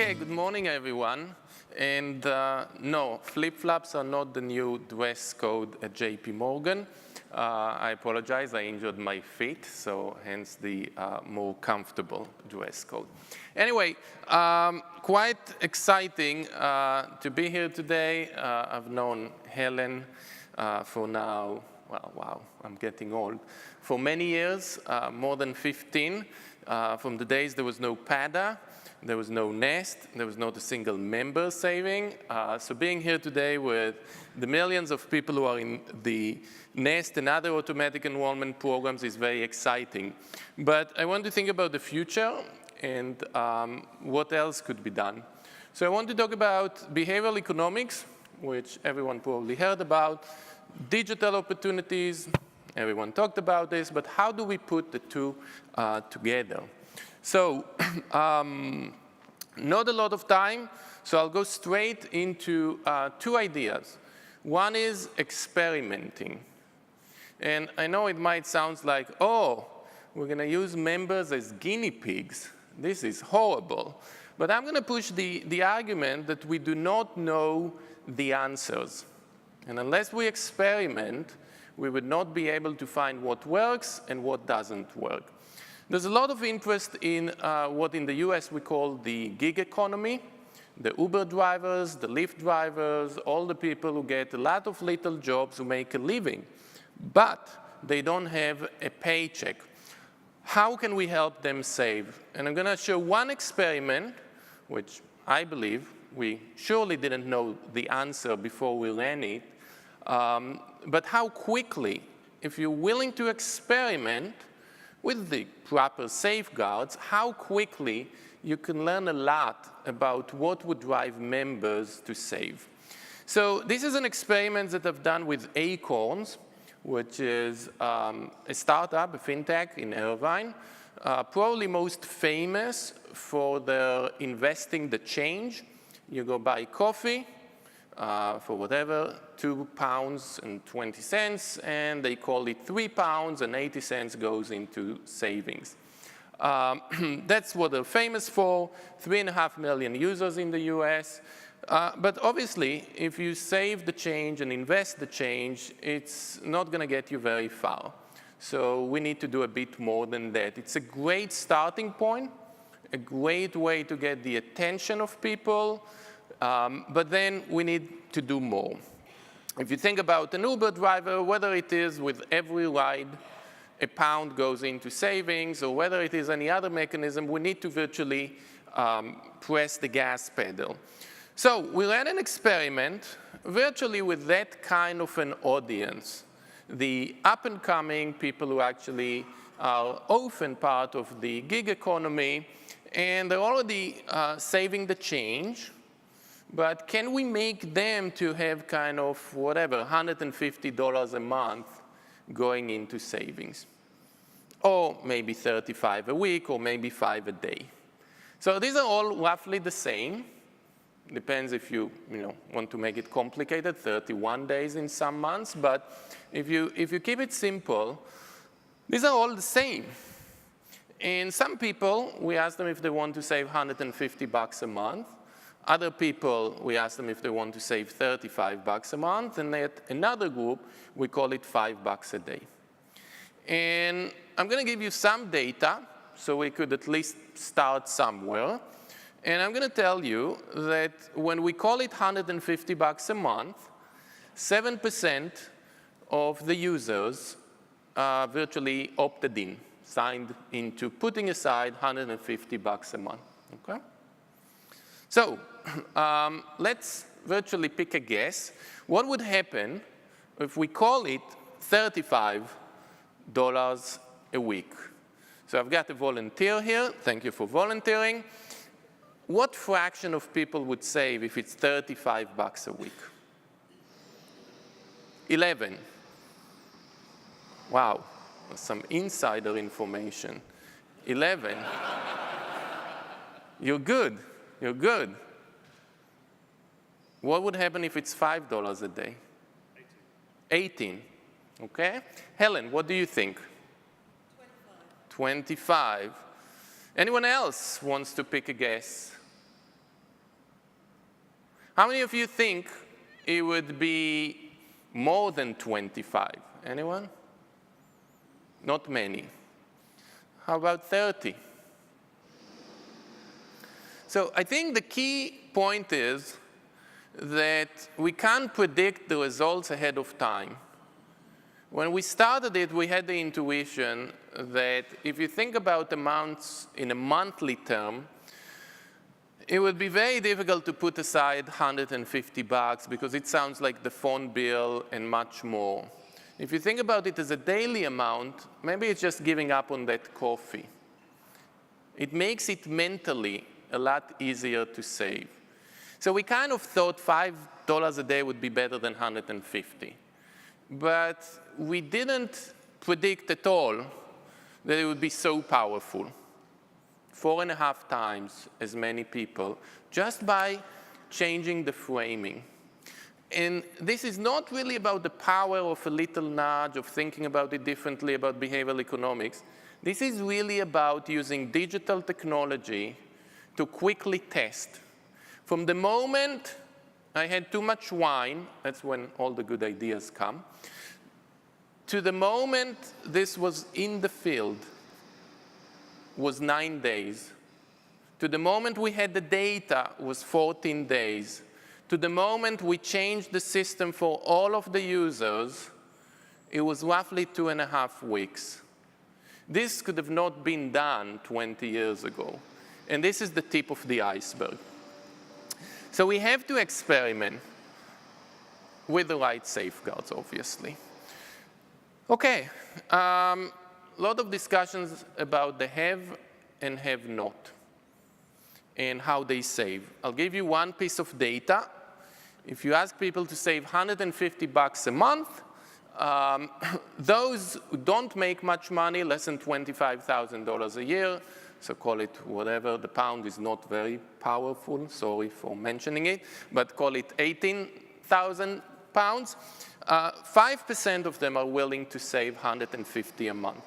Okay, good morning, everyone. And no, flip-flops are not the new dress code at JP Morgan. I apologize, I injured my feet, so hence the more comfortable dress code. Anyway, quite exciting to be here today. I've known Helen for now, well, wow, I'm getting old, for many years, more than 15, from the days there was no PADA. There was no nest, there was not a single member saving. So being here today with the millions of people who are in the nest and other automatic enrollment programs is very exciting. But I want to think about the future and what else could be done. So I want to talk about behavioral economics, which everyone probably heard about, digital opportunities, everyone talked about this, but how do we put the two together? So, not a lot of time, so I'll go straight into two ideas. One is experimenting. And I know it might sound like, oh, we're going to use members as guinea pigs. This is horrible. But I'm going to push the argument that we do not know the answers. And unless we experiment, we would not be able to find what works and what doesn't work. There's a lot of interest in what in the US we call the gig economy, the Uber drivers, the Lyft drivers, all the people who get a lot of little jobs who make a living, but they don't have a paycheck. How can we help them save? And I'm going to show one experiment, which I believe we surely didn't know the answer before we ran it, but how quickly, if you're willing to experiment, with the proper safeguards, how quickly you can learn a lot about what would drive members to save. So this is an experiment that I've done with Acorns, which is a startup, a fintech in Irvine, probably most famous for their investing the change. You go buy coffee for whatever, £2.20, and they call it £3 and 80 cents goes into savings. That's what they're famous for, 3.5 million users in the US. But obviously, if you save the change and invest the change, it's not going to get you very far. So we need to do a bit more than that. It's a great starting point, a great way to get the attention of people, but then we need to do more. If you think about an Uber driver, whether it is with every ride £1 goes into savings, or whether it is any other mechanism, we need to virtually press the gas pedal. So we ran an experiment virtually with that kind of an audience, the up-and-coming people who actually are often part of the gig economy, and they're already saving the change. But can we make them to have kind of whatever, $150 a month going into savings? Or maybe 35 a week, or maybe 5 a day. So these are all roughly the same. Depends if you want to make it complicated, 31 days in some months. But if you keep it simple, these are all the same. And some people, we ask them if they want to save $150 a month. Other people, we ask them if they want to save $35 a month, and at another group, we call it $5 a day. And I'm going to give you some data, so we could at least start somewhere. And I'm going to tell you that when we call it $150 a month, 7% of the users virtually opted in, signed into putting aside $150 a month. Okay? So let's virtually pick a guess. What would happen if we call it $35 a week? So I've got a volunteer here. Thank you for volunteering. What fraction of people would save if it's $35 a week? 11. Wow, some insider information. 11. You're good. You're good. What would happen if it's $5 a day? 18. Okay? Helen, what do you think? 25. Anyone else wants to pick a guess? How many of you think it would be more than 25? Anyone? Not many. How about 30? So I think the key point is that we can't predict the results ahead of time. When we started it, we had the intuition that if you think about amounts in a monthly term, it would be very difficult to put aside $150 because it sounds like the phone bill and much more. If you think about it as a daily amount, maybe it's just giving up on that coffee. It makes it mentally a lot easier to save. So we kind of thought $5 a day would be better than $150. But we didn't predict at all that it would be so powerful. 4.5 times as many people, just by changing the framing. And this is not really about the power of a little nudge, of thinking about it differently, about behavioral economics. This is really about using digital technology to quickly test. From the moment I had too much wine, that's when all the good ideas come, to the moment this was in the field was 9 days. To the moment we had the data was 14 days. To the moment we changed the system for all of the users, it was roughly 2.5 weeks. This could have not been done 20 years ago. And this is the tip of the iceberg. So we have to experiment with the right safeguards, obviously. OK, a lot of discussions about the have and have not and how they save. I'll give you one piece of data. If you ask people to save $150 a month, those who don't make much money, less than $25,000 a year, so call it whatever, the pound is not very powerful, sorry for mentioning it, but call it 18,000 pounds, 5% of them are willing to save $150 a month.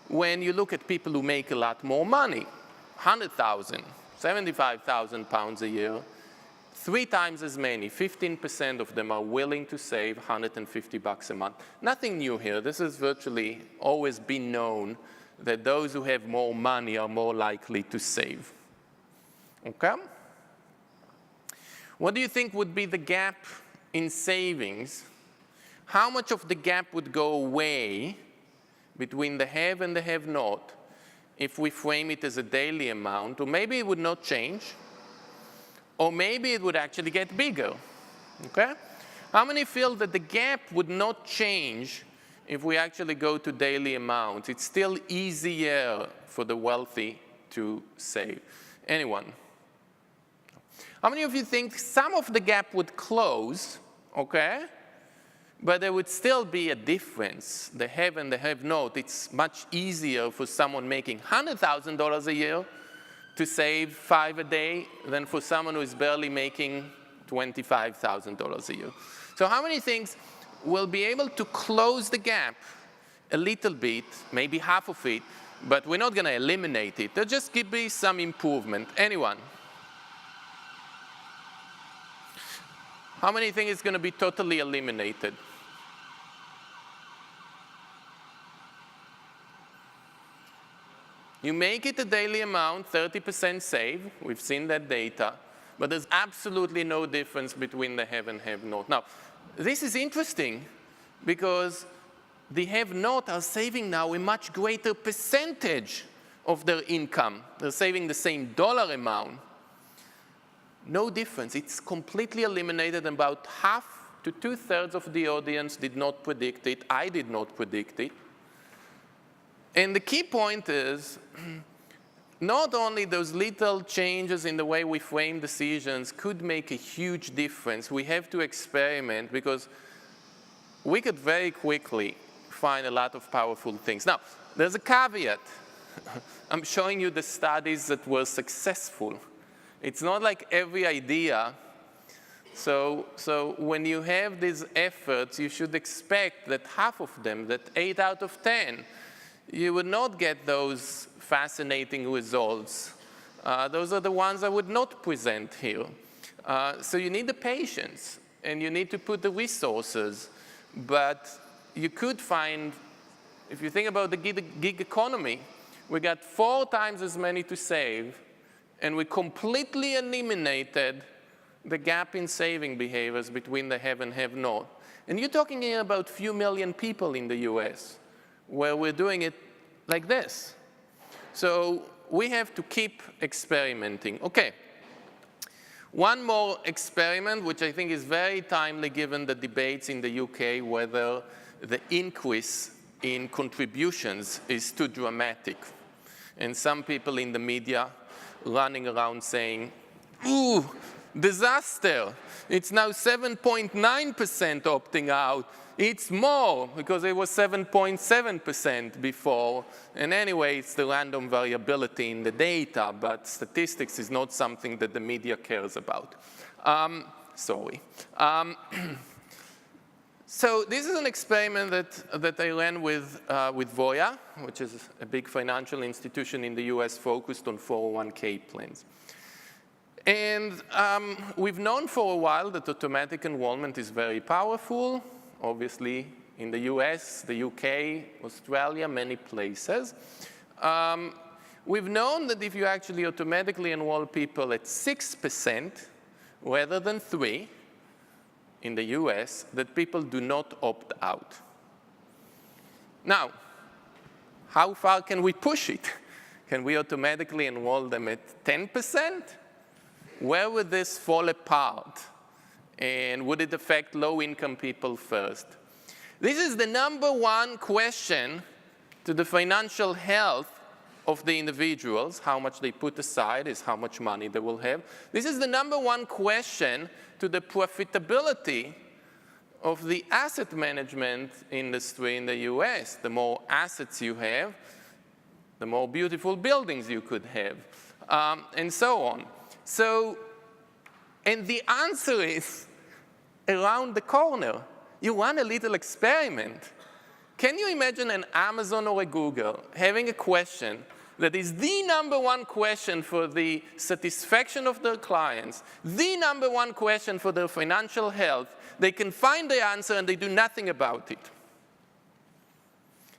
When you look at people who make a lot more money, 100,000, 75,000 pounds a year, 3 times as many, 15% of them are willing to save $150 a month. Nothing new here. This has virtually always been known that those who have more money are more likely to save. Okay? What do you think would be the gap in savings? How much of the gap would go away between the have and the have-not if we frame it as a daily amount? Or maybe it would not change. Or maybe it would actually get bigger. Okay? How many feel that the gap would not change if we actually go to daily amounts? It's still easier for the wealthy to save. Anyone? How many of you think some of the gap would close, okay? But there would still be a difference. The have and the have-not, it's much easier for someone making $100,000 a year to save $5 a day than for someone who is barely making $25,000 a year. So how many things will be able to close the gap a little bit, maybe half of it, but we're not going to eliminate it. There'll just be some improvement. Anyone? How many think it's going to be totally eliminated? You make it a daily amount, 30% save. We've seen that data. But there's absolutely no difference between the have and have-not. Now, this is interesting because the have-not are saving now a much greater percentage of their income. They're saving the same dollar amount. No difference. It's completely eliminated. About half to 2/3 of the audience did not predict it. I did not predict it. And the key point is, not only those little changes in the way we frame decisions could make a huge difference, we have to experiment because we could very quickly find a lot of powerful things. Now, there's a caveat. I'm showing you the studies that were successful. It's not like every idea. So when you have these efforts, you should expect that half of them, that 8 out of 10, you would not get those fascinating results Those are the ones I would not present here. So you need the patience, and you need to put the resources. But you could find, if you think about the gig economy, we got 4 times as many to save, and we completely eliminated the gap in saving behaviors between the have and have not. And you're talking here about a few million people in the US, where we're doing it like this. So we have to keep experimenting. Okay. One more experiment, which I think is very timely given the debates in the UK whether the increase in contributions is too dramatic. And some people in the media running around saying, ooh, disaster. It's now 7.9% opting out. It's more, because it was 7.7% before. And anyway, it's the random variability in the data, but statistics is not something that the media cares about. Sorry. So this is an experiment that I ran with Voya, which is a big financial institution in the US focused on 401k plans. And we've known for a while that automatic enrollment is very powerful, obviously in the US, the UK, Australia, many places. We've known that if you actually automatically enroll people at 6% rather than 3% in the US, that people do not opt out. Now, how far can we push it? Can we automatically enroll them at 10%? Where would this fall apart? And would it affect low-income people first? This is the #1 question to the financial health of the individuals. How much they put aside is how much money they will have. This is the #1 question to the profitability of the asset management industry in the US. The more assets you have, the more beautiful buildings you could have, and so on. So, and the answer is around the corner. You run a little experiment. Can you imagine an Amazon or a Google having a question that is the #1 question for the satisfaction of their clients, the #1 question for their financial health? They can find the answer and they do nothing about it.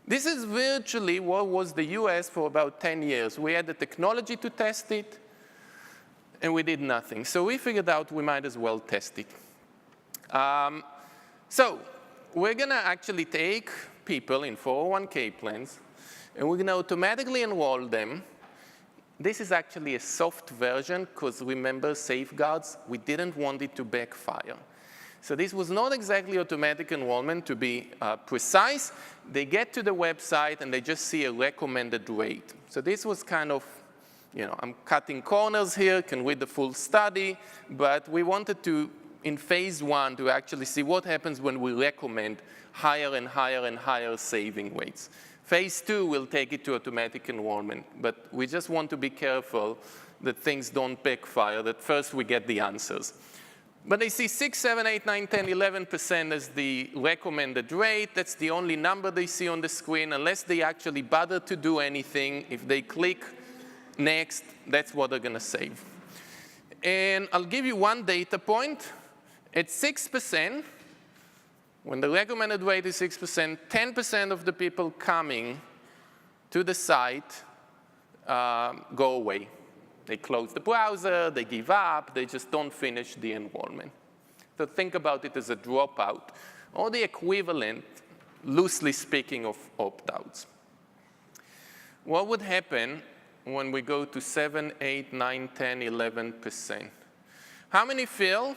This is virtually what was the US for about 10 years. We had the technology to test it, and we did nothing. So we figured out we might as well test it. So we're going to actually take people in 401k plans, and we're going to automatically enroll them. This is actually a soft version, because remember safeguards, we didn't want it to backfire. So this was not exactly automatic enrollment, to be precise. They get to the website, and they just see a recommended rate. So this was kind of, you know, I'm cutting corners here, can read the full study, but we wanted to, in phase 1, to actually see what happens when we recommend higher and higher and higher saving rates. Phase 2 will take it to automatic enrollment, but we just want to be careful that things don't backfire, that first we get the answers. But they see 6, 7, 8, 9, 10, 11% as the recommended rate. That's the only number they see on the screen, unless they actually bother to do anything. If they click next, that's what they're going to save. And I'll give you one data point. At 6%, when the recommended rate is 6%, 10% of the people coming to the site go away. They close the browser, they give up, they just don't finish the enrollment. So think about it as a dropout, or the equivalent, loosely speaking, of opt-outs. What would happen when we go to 7, 8, 9, 10, 11%? How many feel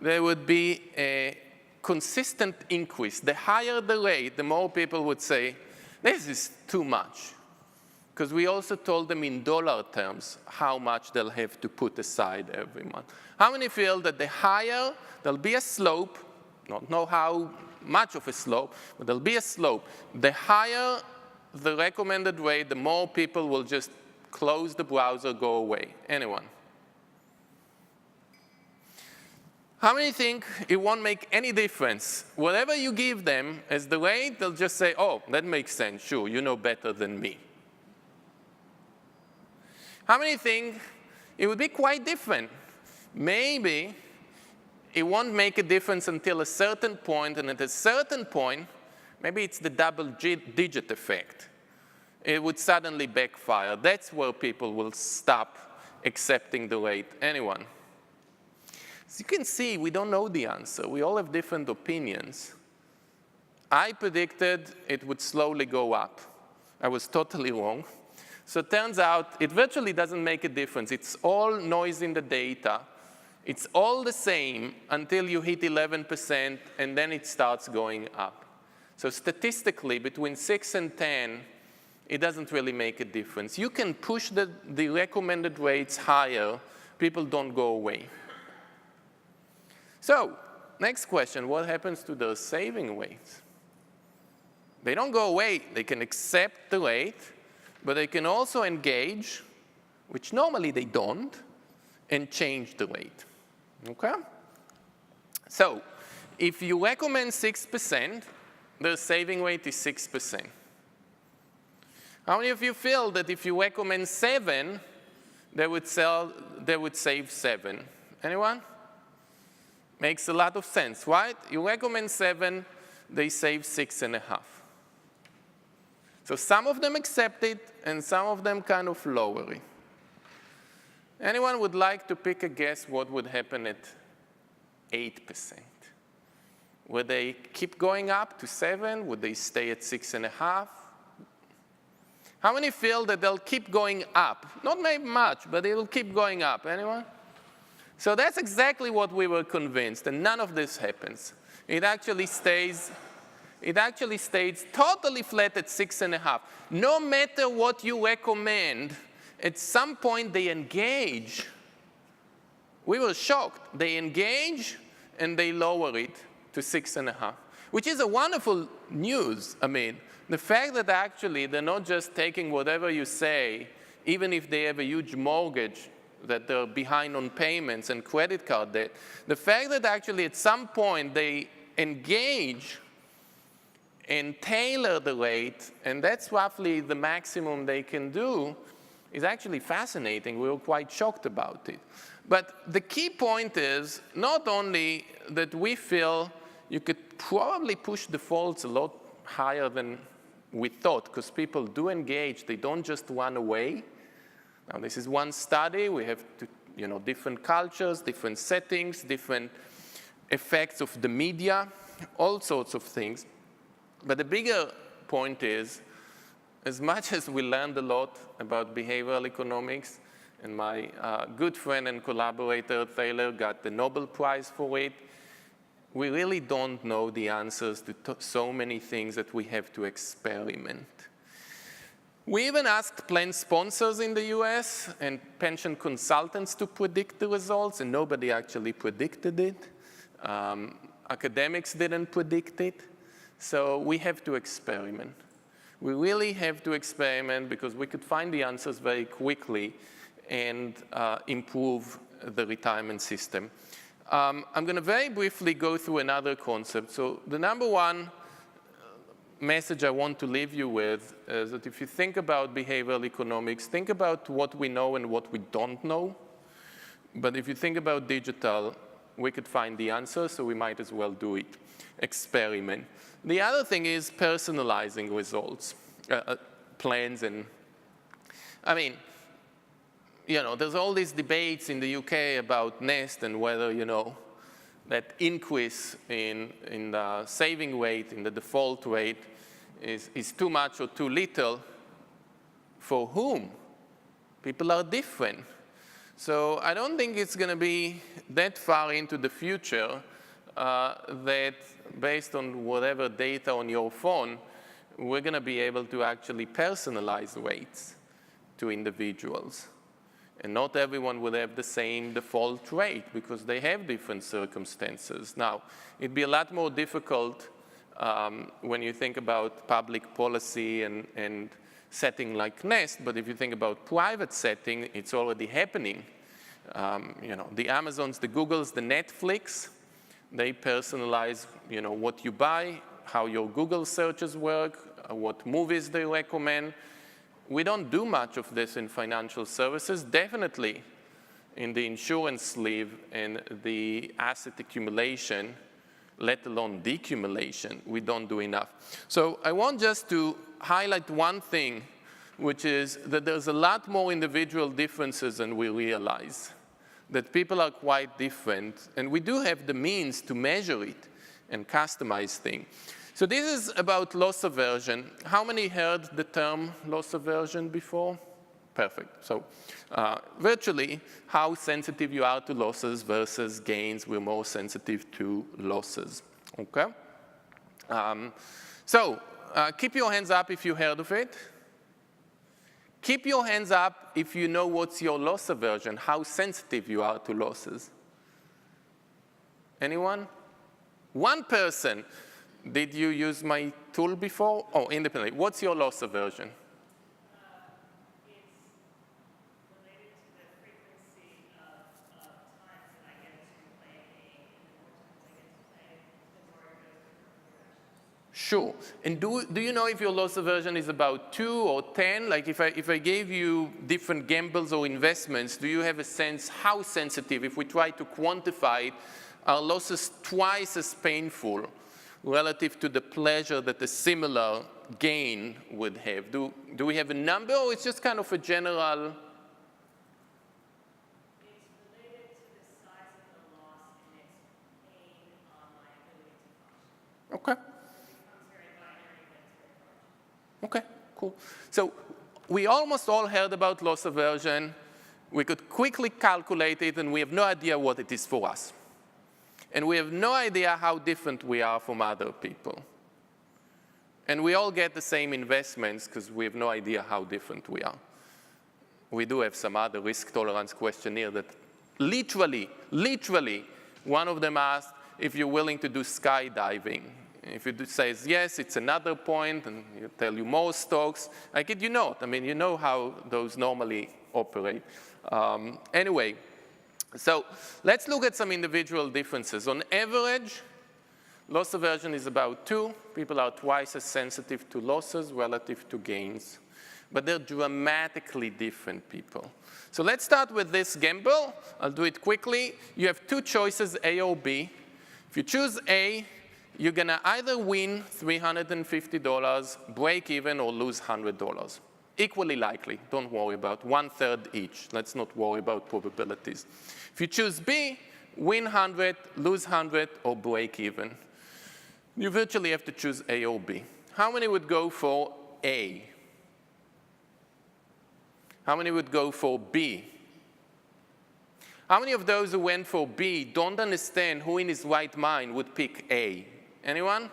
there would be a consistent increase? The higher the rate, the more people would say, this is too much. Because we also told them in dollar terms how much they'll have to put aside every month. How many feel that the higher, there'll be a slope, don't know how much of a slope, but there'll be a slope. The higher the recommended rate, the more people will just close the browser, go away? Anyone? How many think it won't make any difference? Whatever you give them as the rate, they'll just say, oh, that makes sense, sure, you know better than me. How many think it would be quite different? Maybe it won't make a difference until a certain point, and at a certain point, maybe it's the double-digit effect. It would suddenly backfire. That's where people will stop accepting the rate. Anyone? As you can see, we don't know the answer. We all have different opinions. I predicted it would slowly go up. I was totally wrong. So it turns out it virtually doesn't make a difference. It's all noise in the data. It's all the same until you hit 11%, and then it starts going up. So statistically, between 6 and 10, it doesn't really make a difference. You can push the recommended rates higher. People don't go away. So next question, what happens to those saving rates? They don't go away. They can accept the rate, but they can also engage, which normally they don't, and change the rate. Okay? So if you recommend 6%, the saving rate is 6%. How many of you feel that if you recommend 7, they would save 7? Anyone? Makes a lot of sense, right? You recommend 7, they save 6.5. So some of them accept it, and some of them kind of lower it. Anyone would like to pick a guess what would happen at 8%? Would they keep going up to 7? Would they stay at 6.5? How many feel that they'll keep going up? Not maybe much, but it will keep going up. Anyone? So that's exactly what we were convinced, and none of this happens. It actually stays totally flat at 6.5. No matter what you recommend, at some point they engage. We were shocked. They engage and they lower it to 6.5, which is a wonderful news. I mean, the fact that actually they're not just taking whatever you say, even if they have a huge mortgage that they're behind on payments and credit card debt, the fact that actually at some point they engage and tailor the rate, and that's roughly the maximum they can do, is actually fascinating. We were quite shocked about it. But the key point is not only that we feel you could probably push defaults a lot higher than we thought, because people do engage. They don't just run away. Now, this is one study. We have different cultures, different settings, different effects of the media, all sorts of things. But the bigger point is, as much as we learned a lot about behavioral economics, and my good friend and collaborator Thaler got the Nobel Prize for it, we really don't know the answers to so many things that we have to experiment. We even asked plan sponsors in the US and pension consultants to predict the results, and nobody actually predicted it. Academics didn't predict it. So we have to experiment. We really have to experiment because we could find the answers very quickly and improve the retirement system. I'm going to very briefly go through another concept. So the number one message I want to leave you with is that if you think about behavioral economics, think about what we know and what we don't know. But if you think about digital, we could find the answer, so we might as well do it. Experiment. The other thing is personalizing results, plans, and I mean, there's all these debates in the UK about Nest and whether, that increase in the saving rate, in the default rate, is too much or too little. For whom? People are different. So I don't think it's going to be that far into the future that based on whatever data on your phone, we're going to be able to actually personalize rates to individuals. And not everyone will have the same default rate because they have different circumstances. Now, it'd be a lot more difficult when you think about public policy and setting like Nest, but if you think about private setting, it's already happening. The Amazons, the Googles, the Netflix, they personalize, what you buy, how your Google searches work, what movies they recommend. we don't do much of this in financial services, definitely in the insurance sleeve and the asset accumulation, let alone decumulation, we don't do enough. So I want just to highlight one thing, which is that there's a lot more individual differences than we realize, that people are quite different, and we do have the means to measure it and customize things. So this is about loss aversion. How many heard the term loss aversion before? Perfect. So virtually, how sensitive you are to losses versus gains. We're more sensitive to losses. Okay? Keep your hands up if you heard of it. Keep your hands up if you know what's your loss aversion, how sensitive you are to losses. Anyone? One person. Did you use my tool before? Oh, independently. What's your loss aversion? It's related to the frequency of times that I get to play a game, and the more times I get to play, the more it goes different directions. Sure. And do you know if your loss aversion is about 2 or 10? Like if I gave you different gambles or investments, do you have a sense how sensitive, if we try to quantify it, are losses twice as painful relative to the pleasure that a similar gain would have? Do we have a number, or it's just kind of a general? It's related to the size of the loss and its pain on my ability to function. Okay. It becomes very binary, but it's very hard. Okay, cool. So we almost all heard about loss aversion. We could quickly calculate it, and we have no idea what it is for us. And we have no idea how different we are from other people. And we all get the same investments because we have no idea how different we are. We do have some other risk tolerance questionnaire that literally, one of them asked if you're willing to do skydiving. If it says yes, it's another point, and you tell you more stocks. I kid you not. I mean, you know how those normally operate. Anyway. So let's look at some individual differences. On average, loss aversion is about 2. People are twice as sensitive to losses relative to gains. But they're dramatically different people. So let's start with this gamble. I'll do it quickly. You have 2 choices, A or B. If you choose A, you're going to either win $350, break even, or lose $100. Equally likely. Don't worry about 1/3 each. Let's not worry about probabilities. If you choose B, win 100, lose 100, or break even. You virtually have to choose A or B. How many would go for A? How many would go for B? How many of those who went for B don't understand who in his right mind would pick A? Anyone?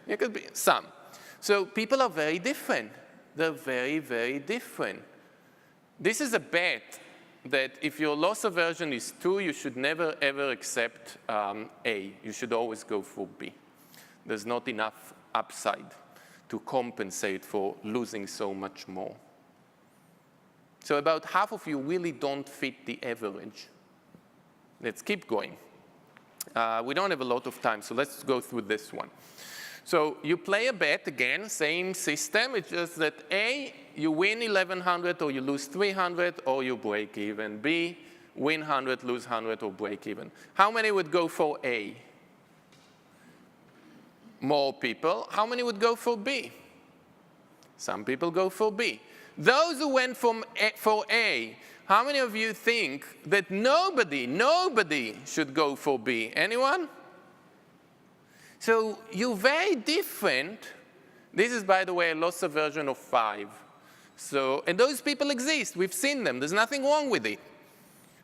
It could be some. So people are very different. They're very, very different. This is a bet that if your loss aversion is 2, you should never, ever accept A. You should always go for B. There's not enough upside to compensate for losing so much more. So about half of you really don't fit the average. Let's keep going. We don't have a lot of time, so let's go through this one. So you play a bet, again, same system. It's just that A, you win 1,100 or you lose 300 or you break even. B, win 100, lose 100 or break even. How many would go for A? More people. How many would go for B? Some people go for B. Those who went for A, how many of you think that nobody should go for B? Anyone? So you're very different. This is, by the way, a loss aversion of 5. So, and those people exist. We've seen them. There's nothing wrong with it.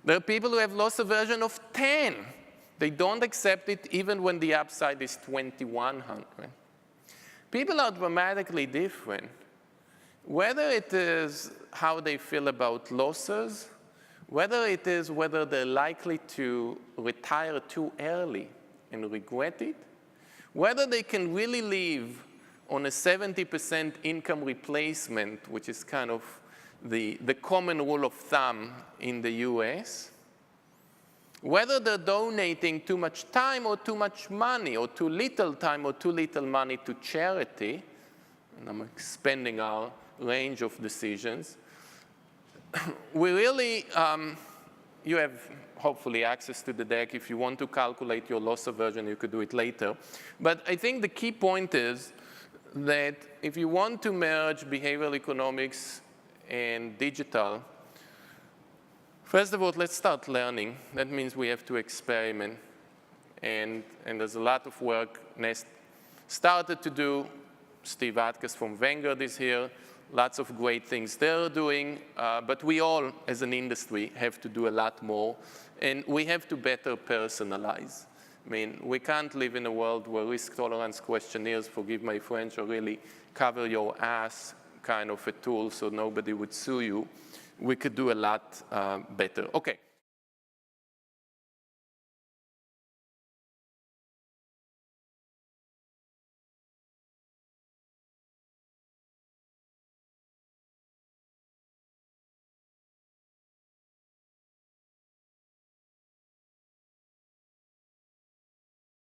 There are people who have loss aversion of 10. They don't accept it even when the upside is 2,100. People are dramatically different. Whether it is how they feel about losses, whether it is whether they're likely to retire too early and regret it, whether they can really live on a 70% income replacement, which is kind of the common rule of thumb in the US, whether they're donating too much time or too much money, or too little time or too little money to charity, and I'm expanding our range of decisions. We really, you have hopefully access to the deck. If you want to calculate your loss aversion, you could do it later. But I think the key point is that if you want to merge behavioral economics and digital, first of all, let's start learning. That means we have to experiment. And there's a lot of work Nest started to do. Steve Atkas from Vanguard is here. Lots of great things they're doing. But we all, as an industry, have to do a lot more. And we have to better personalize. I mean, we can't live in a world where risk tolerance questionnaires, forgive my French, are really cover your ass kind of a tool so nobody would sue you. We could do a lot better. Okay.